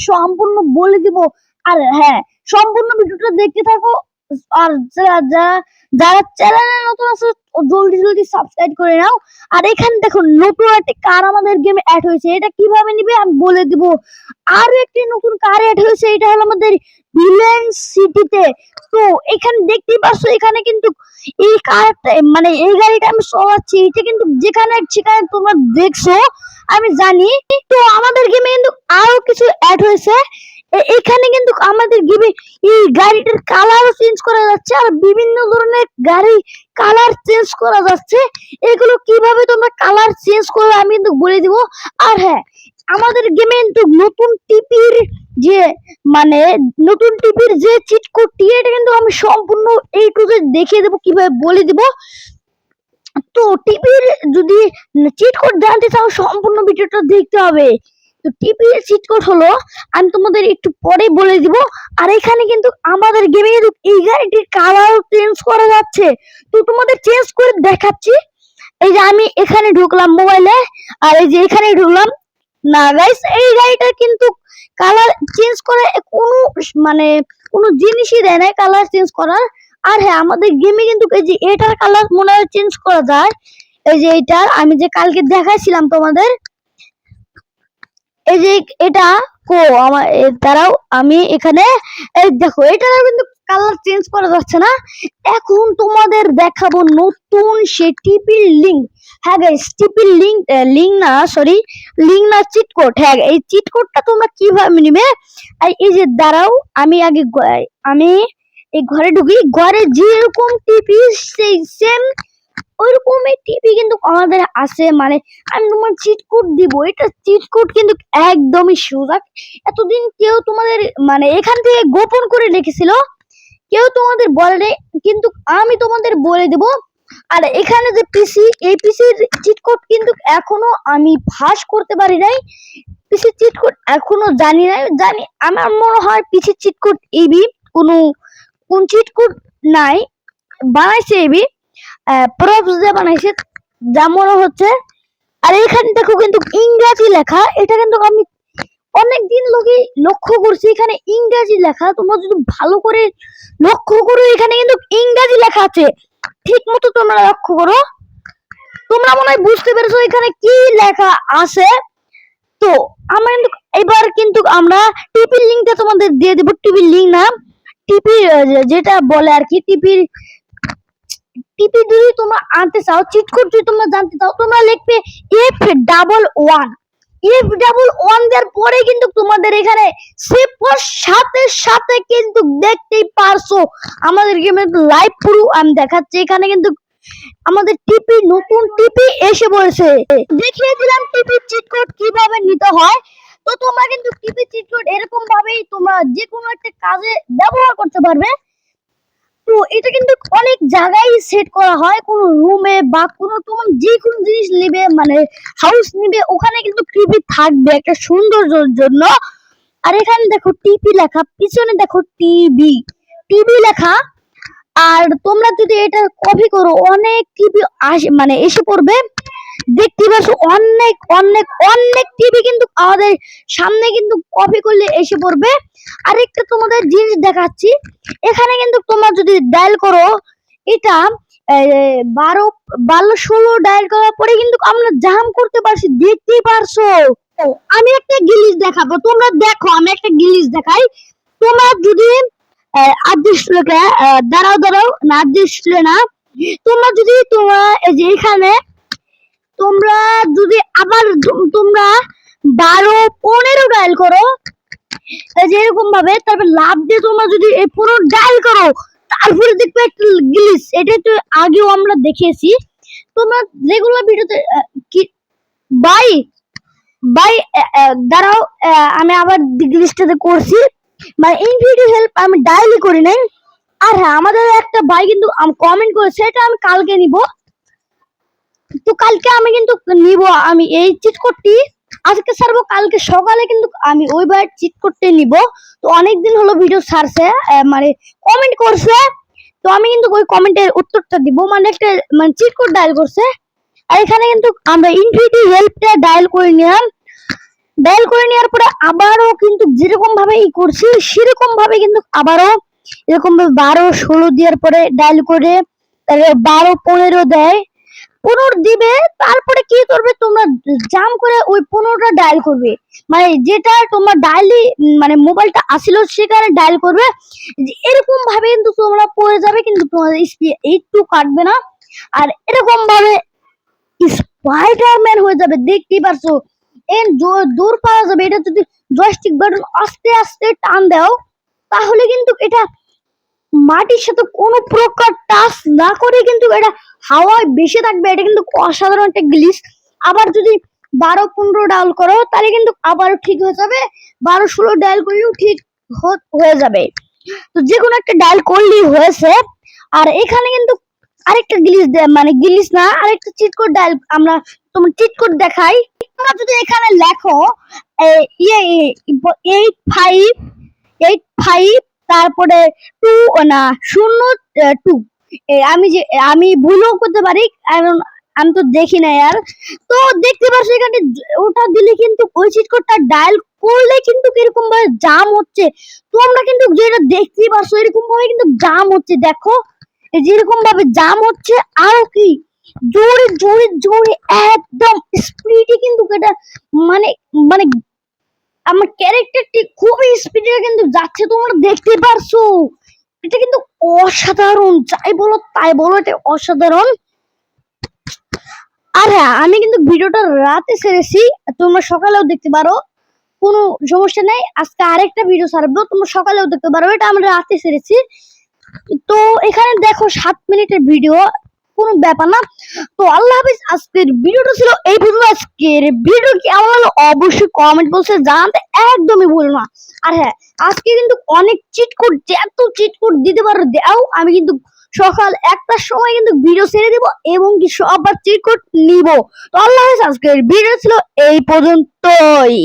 সম্পূর্ণ বলে দিব। আর হ্যাঁ, সম্পূর্ণ ভিডিওটা দেখতে থাকো। আর যারা চ্যানেলে নতুন আছে জলদি জলদি সাবস্ক্রাইব করে নাও। আর এখানে দেখো নতুন একটি কার আমাদের গেমে অ্যাড হয়েছে, এটা কিভাবে নিবে আমি বলে দিব। আরো একটি নতুন কার অ্যাড হয়েছে, এটা হলো আমাদের ভিলেন সিটিতে। তো এখানে দেখতেই পাচ্ছ, এখানে কিন্তু এই কারটা মানে এই গাড়িটা আমি চালাচ্ছি, এটা কিন্তু যেখানে সেখানে তোমরা দেখছো আমি জানি। তো আমাদের গেমে কিন্তু আরো কিছু অ্যাড হয়েছে। এখানে কিন্তু আমাদের গেমে এই গাড়িটার কালার চেঞ্জ করা যাচ্ছে, আর বিভিন্ন ধরনের গাড়ি কালার চেঞ্জ করা যাচ্ছে। এগুলো কিভাবে তোমরা কালার চেঞ্জ করবে আমি কিন্তু বলে দিব। আর হ্যাঁ, আমাদের গেমে কিন্তু নতুন টিপির যে চিট কোডটি, এটা কিন্তু আমি সম্পূর্ণ এই টু জেড দেখিয়ে দেবো, কিভাবে বলে দিব। তো টিপির যদি চিট কোড জানতে চাও সম্পূর্ণ ভিডিওটা দেখতে হবে। তো টিপির চিট কোড হলো, আমি তোমাদের একটু পরে বলে দিব। আর এখানে কিন্তু আমাদের গেমে এই গাড়িটির কালার চেঞ্জ করা যাচ্ছে, তো তোমাদের চেঞ্জ করে দেখাচ্ছি। এই যে আমি এখানে ঢুকলাম মোবাইলে, আর এই যে এখানে ঢুকলাম না গাইস, এই গাড়িটা কিন্তু কালার চেঞ্জ করে কোনো জিনিসই দেয় না কালার চেঞ্জ করার। আর হ্যাঁ, আমাদের গেমে কিন্তু এই যে এটার কালার মনে হয় চেঞ্জ করা যায়। এই যে এটার আমি যে কালকে দেখাইছিলাম তোমাদের, এই যে এটা আমার দাঁড়াও, আমি এখানে এই দেখো এটা কিন্তু কালার চেঞ্জ করা যাচ্ছে না। এখন তোমাদের দেখাবো নতুন সে টিপির লিংক। হ্যাঁ গাইস, টিপির লিংক না চিট কোড। হ্যাঁ, এই চিট কোডটা তোমরা কিভাবে নিবে, এই যে দাঁড়াও, আমি এই ঘরে ঢুকি। ঘরে যেরকম টিপি সেই সেম ওইরকমই টিপি কিন্তু আমাদের আছে। আমি তোমার চিট কোড দিব, এটা চিট কোড কিন্তু একদমই সোজা। এতদিন কেউ তোমাদের এখান থেকে গোপন করে রেখেছিল, কেউ তোমাদের বলে, কিন্তু আমি তোমাদের বলে দেব। আর এখানে যে পিসি, এই পিসির চিট কোড কিন্তু এখনো আমি ফাঁস করতে পারি নাই। পিসির চিট কোড এখনো জানি আমার মনে হয় পিসির চিট কোড এবি কোন চিট কোড নাই, বানাইছে এবি প্রপস দিয়ে বানাইছে যা মনে হচ্ছে। আর এখানে দেখো কিন্তু ইংরেজি লেখা, এটা কিন্তু আমি অনেকদিন লক্ষ্য করছি, এখানে ইংরেজি লেখা। তোমরা যদি ভালো করে লক্ষ্য করো, এখানে কিন্তু ইংরেজি লেখা আছে, ঠিক মতো তোমরা লক্ষ্য করো। তোমরা মনে হয় বুঝতে পেরেছো এখানে কি লেখা আছে। তো আমরা এবার কিন্তু আমরা টিপির লিঙ্কটা তোমাদের দিয়ে দেবো। টিপির লিঙ্ক না, টিপি যেটা বলে আর কি, টিপি যদি তোমরা আনতে চাও, চিট কোড যদি তোমরা জানতে চাও, তোমরা লিখবে F11 দেওয়ার পরে কিন্তু তোমাদের এখানে সাথে সাথে কিন্তু দেখতেই পারছো আমাদের গেমে লাইভ পুরো আমি দেখাচ্ছি। এখানে কিন্তু আমাদের নতুন টিপি এসে পড়েছে, দেখিয়ে দিলাম টিপির চিট কোড কিভাবে নিতে হয়। তো তোমরা কিন্তু টিপি চিট কোড এরকম ভাবেই তোমরা যে কোনো একটা কাজে ব্যবহার করতে পারবে। তো এটা কিন্তু অনেক জায়গায় সেট করা হয়, কোনো রুমে বা তোমার যে কোনো জিনিস নিবে, হাউস নিবে, ওখানে কিন্তু টিপি থাকবে একটা সৌন্দর্যের জন্য। আর এখানে দেখো টিপি লেখা, পিছনে দেখো টিভি লেখা। আর তোমরা যদি এটা কপি করো, অনেক টিভি এসে পড়বে। দেখতে পাচ্ছ অনেক অনেক অনেক টিভি কিন্তু আমাদের সামনে কিন্তু কপি করলে এসে পড়বে। আরেকটা তোমাদের জিনিস দেখাচ্ছি, এখানে কিন্তু তোমরা যদি ডায়াল করো, এটা 12 16 ডায়াল করার পরে কিন্তু আমরা জাম করতে পারছি, দেখতেই পারছো। আমি একটা গিলিস দেখাবো, তোমরা দেখো, আমি একটা গিলিস দেখাই। তোমরা যদি দাঁড়াও না, না, তোমরা যদি এই যে এখানে তোমরা যদি আবার তোমরা 12 15 ডায়াল করো, যেরকম ভাবে, তারপর লাভ দিয়ে তোমরা যদি এই পুরো ডায়াল করো, তারপরে দেখবে একটা গ্লিচ। এটা তো আগেও আমরা দেখিয়েছি, তোমরা রেগুলার ভিডিওতে কি বাই দাঁড়াও, আমি আবার গ্লিচটাতে করছি, ইন ভিডিও হেল্প আমি ডায়ালই করি নাই। আর হ্যাঁ, আমাদের একটা ভাই কিন্তু কমেন্ট করেছে, এটা আমি কালকে নিব। তো কালকে আমি কিন্তু নিব, আমি এই চিট কোডটি আজকে ছাড়বো, কালকে সকালে কিন্তু আমি ওইবার চিট কোডটি নিব। তো অনেকদিন হলো ভিডিও ছাড়ছে, কমেন্ট করছে, তো আমি কিন্তু ওই কমেন্টের উত্তরটা দিব। একটা চিট কোড ডায়াল করছে। আর এখানে কিন্তু আমরা ইনফিনিটি হেল্পটা ডায়াল করে নিলাম। ডায়াল করে নেওয়ার পরে আবারও কিন্তু যেরকম ভাবে করছি সেরকম ভাবে কিন্তু আবারও এরকম ভাবে 12 16 দেওয়ার পরে ডায়াল করে 12 15 দেয়, 15 দিবে। তারপরে কি করবে তোমরা, জাম করে ওই 15টা ডায়াল করবে, মানে যেটা তোমার ডায়ালি মানে মোবাইলটা আসিল সেখানে ডায়াল করবে। এরকম ভাবে কিন্তু তোমরা পড়ে যাবে, কিন্তু তোমাদের স্পিড একটু কাটবে না। আর এরকম ভাবে স্পাইডারম্যান হয়ে যাবে, দেখতেই পারছো এর দূর পাওয়া যাবে। এটা যদি জয়স্টিক বাটন আস্তে আস্তে টান দাও তাহলে কিন্তু এটা মাটির সাথে কোনো প্রকার টাচ না করে কিন্তু এটা হাওয়ায় ভেসে থাকবে। এটা কিন্তু অসাধারণ একটা গ্লিচ। আবার যদি 12 15 ডায়াল করো তাহলে কিন্তু আবার ঠিক হয়ে যাবে, 12 16 ডায়াল করলেও ঠিক হয়ে যাবে। তো যে কোনো একটা ডায়াল করলেই হয়েছে। আর এখানে কিন্তু আরেকটা গ্লিচ মানে গ্লিচ না, আরেকটা চিট কোড ডায়াল আমরা তোমার চিট কোড দেখাই। তোমরা যদি এখানে লেখো 85 তারপরে 2 না 0 2, আমি ভুলও করতে পারি কারণ আমি তো দেখি না আর। তো দেখতে পাচ্ছ এখানে ওটা দিলে কিন্তু ওই চিট কোডটা ডায়াল করলে কিন্তু এরকম ভাবে জাম হচ্ছে। তোমরা কিন্তু যেটা দেখতেই পাচ্ছ এরকম ভাবে কিন্তু জাম হচ্ছে, দেখো যেরকম ভাবে জাম হচ্ছে। আরো কি জোরে জোরে জোরে একদম স্পিডে কিন্তু এটা মানে মানে আমার ক্যারেক্টারটি খুবই স্পিডে কিন্তু যাচ্ছে, তোমরা দেখতে পারছো। এটা কিন্তু অসাধারণ, যাই বলো তাই বলো, এটা অসাধারণ। আর হ্যাঁ, আমি কিন্তু ভিডিওটা রাতে ছেড়েছি, তোমরা সকালেও দেখতে পারো, কোনো সমস্যা নেই। আজকে আরেকটা ভিডিও ছাড়বো, তোমরা সকালেও দেখতে পারো। এটা আমরা রাতে ছেড়েছি। তো এখানে দেখো 7 মিনিটের ভিডিও, কোনো ব্যাপার না। তো আল্লাহ হাফিজ, আজকের ভিডিওটা ছিল এই পর্যন্ত। আজকের ভিডিও কেমন হলো অবশ্যই কমেন্ট বক্সে জানাতে একদমই ভুলো না। আর হ্যাঁ, আজকে কিন্তু অনেক চিট কোড, এত চিট কোড দিতে পারো দাও, আমি কিন্তু সকাল 1টার সময় কিন্তু ভিডিও ছেড়ে দিব এবং কি সবার চিট কোড নিব। তো আল্লাহ হাফিজ, আজকের ভিডিও ছিল এই পর্যন্তই।